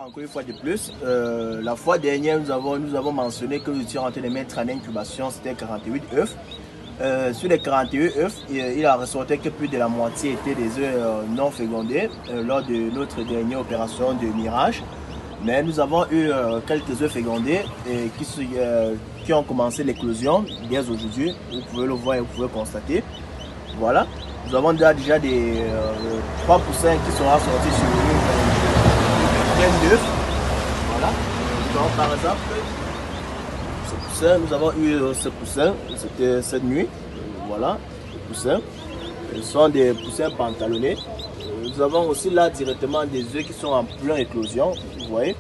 encore une fois de plus. La fois dernière, nous avons mentionné que nous étions en train de mettre en incubation, c'était 48 œufs. Sur les 41 œufs, il a ressorti que plus de la moitié étaient des œufs non fécondés lors de notre dernière opération de mirage. Mais nous avons eu quelques œufs fécondés qui ont commencé l'éclosion dès aujourd'hui. Vous pouvez le voir et vous pouvez constater. Voilà. Nous avons déjà des 3 poussins qui seront sortis sur une d'œufs. Voilà. Donc, par exemple, ce poussin, nous avons eu ce poussin, c'était cette nuit. Voilà, les poussins. Ce sont des poussins pantalonnés. Nous avons aussi là directement des œufs qui sont en pleine éclosion, vous voyez.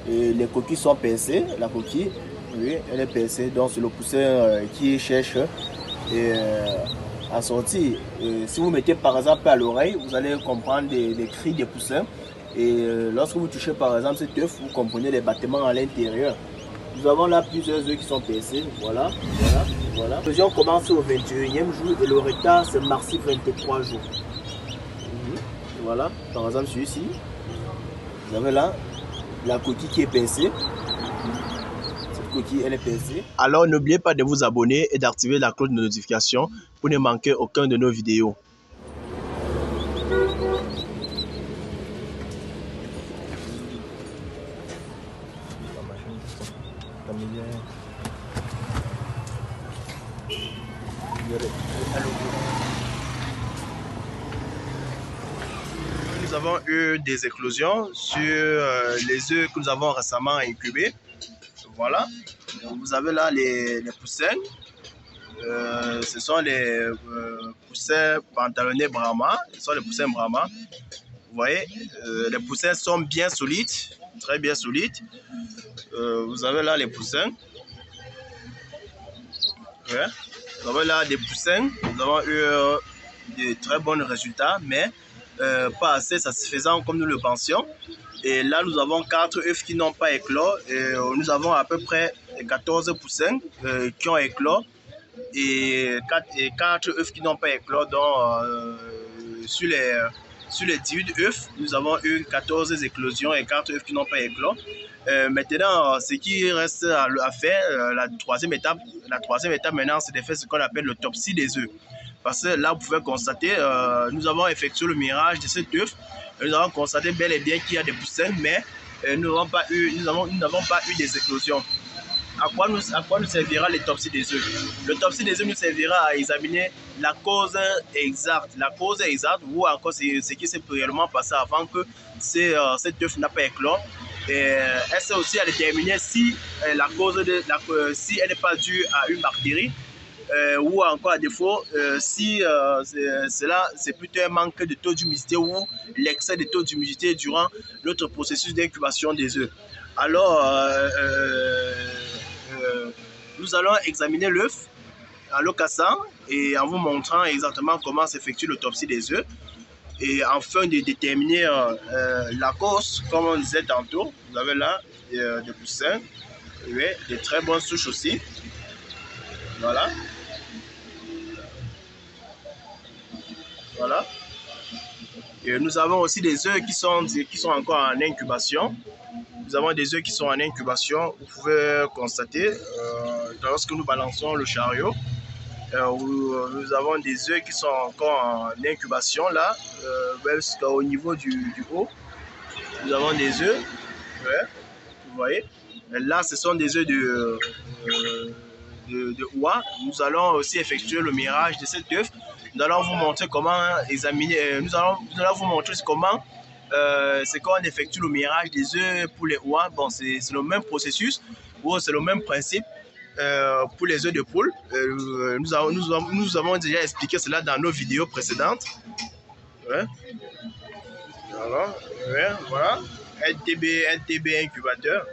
Et les coquilles sont percées, la coquille, oui, elle est percée. Donc c'est le poussin qui cherche à sortir. Si vous mettez par exemple à l'oreille, vous allez comprendre des cris des poussins. Et lorsque vous touchez par exemple cet œuf, vous comprenez les battements à l'intérieur. Nous avons là plusieurs œufs qui sont percés. Voilà, voilà, voilà. L'éclosion commence au 21e jour et le retard c'est mardi 23 jours. Voilà, par exemple celui-ci. Vous avez là la coquille qui est percée. Cette coquille, elle est percée. Alors n'oubliez pas de vous abonner et d'activer la cloche de notification pour ne manquer aucun de nos vidéos. Nous avons eu des éclosions sur les œufs que nous avons récemment incubés. Voilà. Vous avez là les poussins. Ce sont les poussins pantalonnés Brahma. Ce sont les poussins Brahma. Vous voyez, les poussins sont bien solides, très bien solides. Vous avez là les poussins. Ouais. Vous avez là des poussins. Nous avons eu de très bons résultats, mais pas assez satisfaisant comme nous le pensions. Et là, nous avons 4 œufs qui n'ont pas éclos. Et nous avons à peu près 14 poussins qui ont éclos. Et 4 œufs qui n'ont pas éclos. Donc, sur les 18 œufs, nous avons eu 14 éclosions et 4 œufs qui n'ont pas éclos. Maintenant, ce qui reste à faire, la troisième étape maintenant, c'est de faire ce qu'on appelle l'autopsie des œufs. Parce que là, vous pouvez constater, nous avons effectué le mirage de cet œuf. Nous avons constaté bel et bien qu'il y a des poussins, mais nous n'avons pas eu des éclosions. À quoi nous servira l'autopsie des œufs? L'autopsie des œufs nous servira à examiner la cause exacte ou encore ce qui s'est réellement passé avant que cet œuf n'a pas éclos. Et elle sert aussi à déterminer si si elle n'est pas due à une bactérie ou encore à défaut si c'est plutôt un manque de taux d'humidité ou l'excès de taux d'humidité durant notre processus d'incubation des œufs. Alors, nous allons examiner l'œuf en le cassant et en vous montrant exactement comment s'effectue l'autopsie des œufs. Et afin de déterminer la cause, comme on disait tantôt, vous avez là des poussins, oui, des très bonnes souches aussi. Voilà. Voilà. Et nous avons aussi des œufs qui sont encore en incubation. Nous avons des œufs qui sont en incubation. Vous pouvez constater, lorsque nous balançons le chariot, nous avons des œufs qui sont encore en incubation là, jusqu'au niveau du haut. Nous avons des œufs, ouais, vous voyez. Et là, ce sont des œufs de oie. Nous allons aussi effectuer le mirage de cet œuf. Nous allons vous montrer comment examiner. Nous allons vous montrer comment c'est quand on effectue le mirage des œufs pour les oies. Bon, c'est le même processus ou c'est le même principe. Pour les œufs de poule, nous avons déjà expliqué cela dans nos vidéos précédentes. Ouais. Alors, ouais, voilà, un TB incubateur.